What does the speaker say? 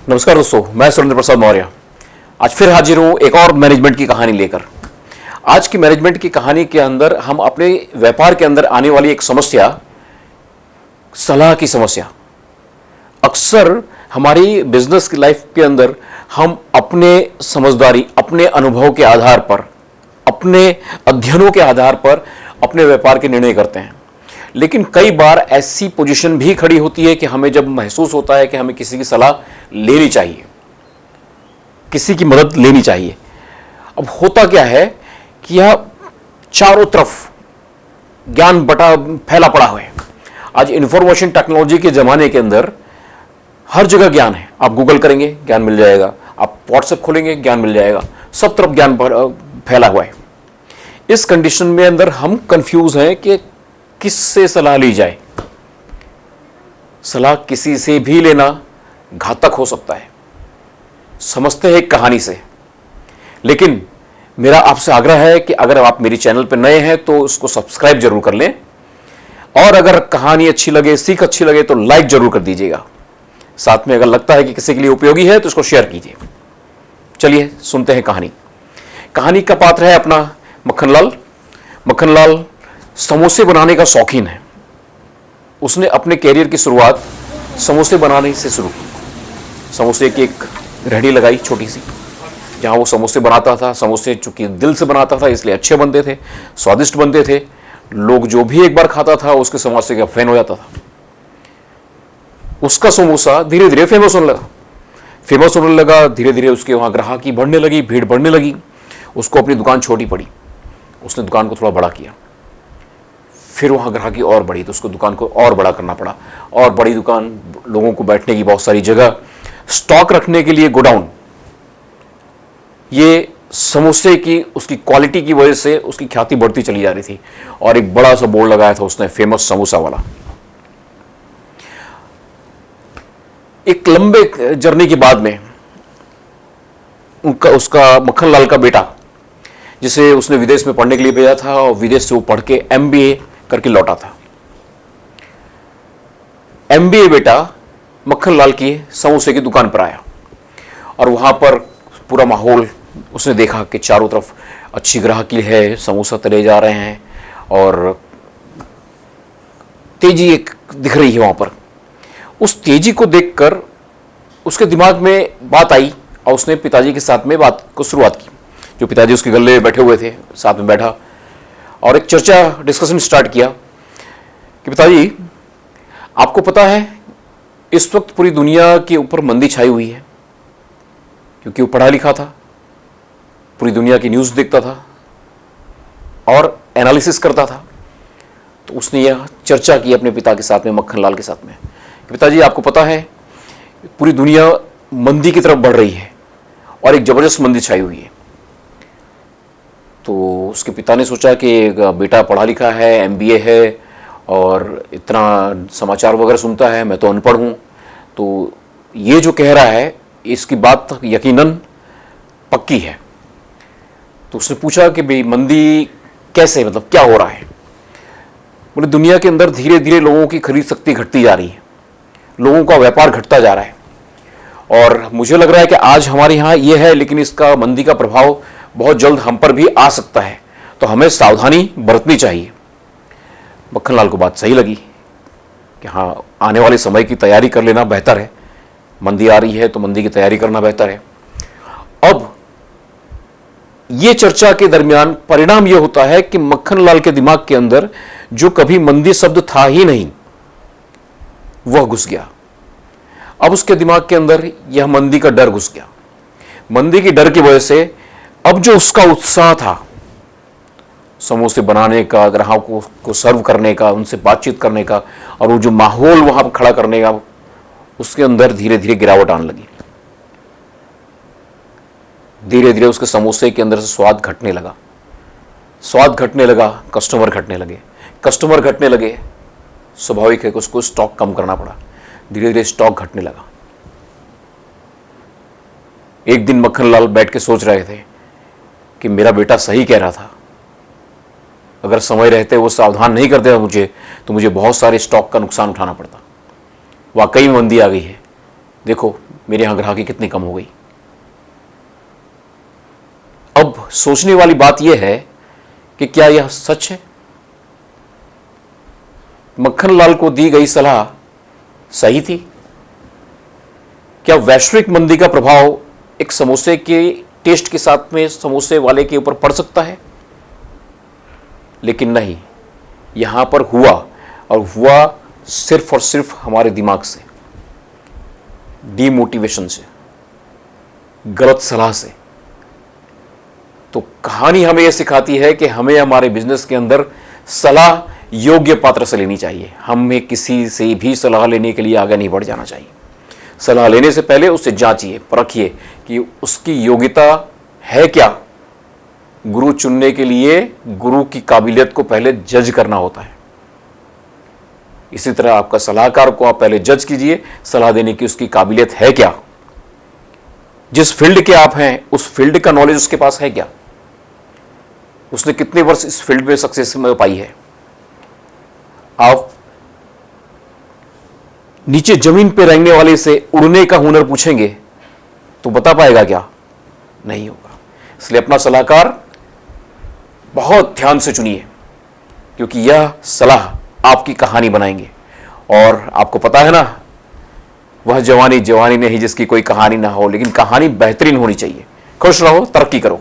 नमस्कार दोस्तों, मैं सुरेंद्र प्रसाद मौर्य आज फिर हाजिर हूं एक और मैनेजमेंट की कहानी लेकर। आज की मैनेजमेंट की कहानी के अंदर हम अपने व्यापार के अंदर आने वाली एक समस्या, सलाह की समस्या। अक्सर हमारी बिजनेस की लाइफ के अंदर हम अपने समझदारी, अपने अनुभव के आधार पर, अपने अध्ययनों के आधार पर अपने व्यापार के निर्णय करते हैं। लेकिन कई बार ऐसी पोजीशन भी खड़ी होती है कि हमें जब महसूस होता है कि हमें किसी की सलाह लेनी चाहिए, किसी की मदद लेनी चाहिए। अब होता क्या है कि यह चारों तरफ ज्ञान फैला पड़ा हुआ है। आज इंफॉर्मेशन टेक्नोलॉजी के ज़माने के अंदर हर जगह ज्ञान है। आप गूगल करेंगे ज्ञान मिल जाएगा, आप व्हाट्सएप खोलेंगे ज्ञान मिल जाएगा, सब तरफ ज्ञान फैला हुआ है। इस कंडीशन में अंदर हम कंफ्यूज हैं कि किससे सलाह ली जाए। सलाह किसी से भी लेना घातक हो सकता है। समझते हैं एक कहानी से, लेकिन मेरा आपसे आग्रह है कि अगर आप मेरी चैनल पर नए हैं तो उसको सब्सक्राइब जरूर कर लें, और अगर कहानी अच्छी लगे, सीख अच्छी लगे तो लाइक जरूर कर दीजिएगा। साथ में अगर लगता है कि किसी के लिए उपयोगी है तो उसको शेयर कीजिए। चलिए सुनते हैं कहानी। कहानी का पात्र है अपना मक्खनलाल। मक्खनलाल समोसे बनाने का शौकीन है। उसने अपने कैरियर की शुरुआत समोसे बनाने से शुरू की। समोसे की एक रेहड़ी लगाई छोटी सी, जहाँ वो समोसे बनाता था। समोसे चूंकि दिल से बनाता था इसलिए अच्छे बनते थे, स्वादिष्ट बनते थे। लोग जो भी एक बार खाता था उसके समोसे का फैन हो जाता था। उसका समोसा धीरे धीरे फेमस होने लगा। धीरे धीरे उसके वहाँ ग्राहकी बढ़ने लगी, भीड़ बढ़ने लगी। उसको अपनी दुकान छोटी पड़ी, उसने दुकान को थोड़ा बड़ा किया। फिर वहाँ ग्राहकी और बढ़ी तो उसको दुकान को और बड़ा करना पड़ा, और बड़ी दुकान, लोगों को बैठने की बहुत सारी जगह, स्टॉक रखने के लिए गोडाउन। ये समोसे की उसकी क्वालिटी की वजह से उसकी ख्याति बढ़ती चली जा रही थी, और एक बड़ा सा बोर्ड लगाया था उसने, फेमस समोसा वाला। एक लंबे जर्नी के बाद में उसका मक्खनलाल का बेटा, जिसे उसने विदेश में पढ़ने के लिए भेजा था, और विदेश से वो पढ़ के MBA करके लौटा था। MBA बेटा मक्खनलाल की समोसे की दुकान पर आया, और वहां पर पूरा माहौल उसने देखा कि चारों तरफ अच्छी ग्राहकी है, समोसा तले जा रहे हैं, और तेजी एक दिख रही है वहां पर। उस तेजी को देखकर उसके दिमाग में बात आई, और उसने पिताजी के साथ में बात को शुरुआत की। जो पिताजी उसके गले में बैठे हुए थे, साथ में बैठा, और एक चर्चा, डिस्कशन स्टार्ट किया कि पिताजी, आपको पता है इस वक्त पूरी दुनिया के ऊपर मंदी छाई हुई है। क्योंकि वो पढ़ा लिखा था, पूरी दुनिया की न्यूज़ देखता था और एनालिसिस करता था। तो उसने यह चर्चा की अपने पिता के साथ में, मक्खनलाल के साथ में, कि पिताजी आपको पता है पूरी दुनिया मंदी की तरफ बढ़ रही है, और एक ज़बरदस्त मंदी छाई हुई है। तो उसके पिता ने सोचा कि बेटा पढ़ा लिखा है, MBA है, और इतना समाचार वगैरह सुनता है, मैं तो अनपढ़ हूँ, तो ये जो कह रहा है इसकी बात यकीनन पक्की है। तो उसने पूछा कि भाई मंदी कैसे, मतलब क्या हो रहा है। बोले दुनिया के अंदर धीरे धीरे लोगों की खरीद शक्ति घटती जा रही है, लोगों का व्यापार घटता जा रहा है, और मुझे लग रहा है कि आज हमारे यहाँ ये है, लेकिन इसका मंदी का प्रभाव बहुत जल्द हम पर भी आ सकता है, तो हमें सावधानी बरतनी चाहिए। मक्खनलाल को बात सही लगी कि हाँ, आने वाले समय की तैयारी कर लेना बेहतर है। मंदी आ रही है तो मंदी की तैयारी करना बेहतर है। अब ये चर्चा के दरमियान परिणाम यह होता है कि मक्खनलाल के दिमाग के अंदर जो कभी मंदी शब्द था ही नहीं, वह घुस गया। अब उसके दिमाग के अंदर यह मंदी का डर घुस गया। मंदी की डर की वजह से अब जो उसका उत्साह था समोसे बनाने का, ग्राहकों को सर्व करने का, उनसे बातचीत करने का, और वो जो माहौल वहां पर खड़ा करने का, उसके अंदर धीरे धीरे गिरावट आने लगी। धीरे धीरे उसके समोसे के अंदर से स्वाद घटने लगा, कस्टमर घटने लगे, स्वाभाविक है कि उसको स्टॉक कम करना पड़ा। धीरे धीरे स्टॉक घटने लगा। एक दिन मक्खनलाल बैठ के सोच रहे थे कि मेरा बेटा सही कह रहा था, अगर समय रहते वो सावधान नहीं करते मुझे, तो मुझे बहुत सारे स्टॉक का नुकसान उठाना पड़ता। वाकई में मंदी आ गई है, देखो मेरे यहां ग्राहकी कितनी कम हो गई। अब सोचने वाली बात यह है कि क्या यह सच है? मक्खनलाल को दी गई सलाह सही थी? क्या वैश्विक मंदी का प्रभाव एक समोसे के टेस्ट के साथ में समोसे वाले के ऊपर पड़ सकता है? लेकिन नहीं, यहां पर हुआ, और हुआ सिर्फ और सिर्फ हमारे दिमाग से, डीमोटिवेशन से, गलत सलाह से। तो कहानी हमें यह सिखाती है कि हमें हमारे बिजनेस के अंदर सलाह योग्य पात्र से लेनी चाहिए। हमें किसी से भी सलाह लेने के लिए आगे नहीं बढ़ जाना चाहिए। सलाह लेने से पहले उससे जांचिए, परखिए कि उसकी योग्यता है क्या। गुरु चुनने के लिए गुरु की काबिलियत को पहले जज करना होता है। इसी तरह आपका सलाहकार को आप पहले जज कीजिए, सलाह देने की उसकी काबिलियत है क्या। जिस फील्ड के आप हैं उस फील्ड का नॉलेज उसके पास है क्या, उसने कितने वर्ष इस फील्ड में सक्सेस में पाई है। आप नीचे जमीन पे रहने वाले से उड़ने का हुनर पूछेंगे तो बता पाएगा क्या? नहीं होगा। इसलिए अपना सलाहकार बहुत ध्यान से चुनिए, क्योंकि यह सलाह आपकी कहानी बनाएंगे। और आपको पता है ना, वह जवानी जवानी नहीं जिसकी कोई कहानी ना हो, लेकिन कहानी बेहतरीन होनी चाहिए। खुश रहो, तरक्की करो।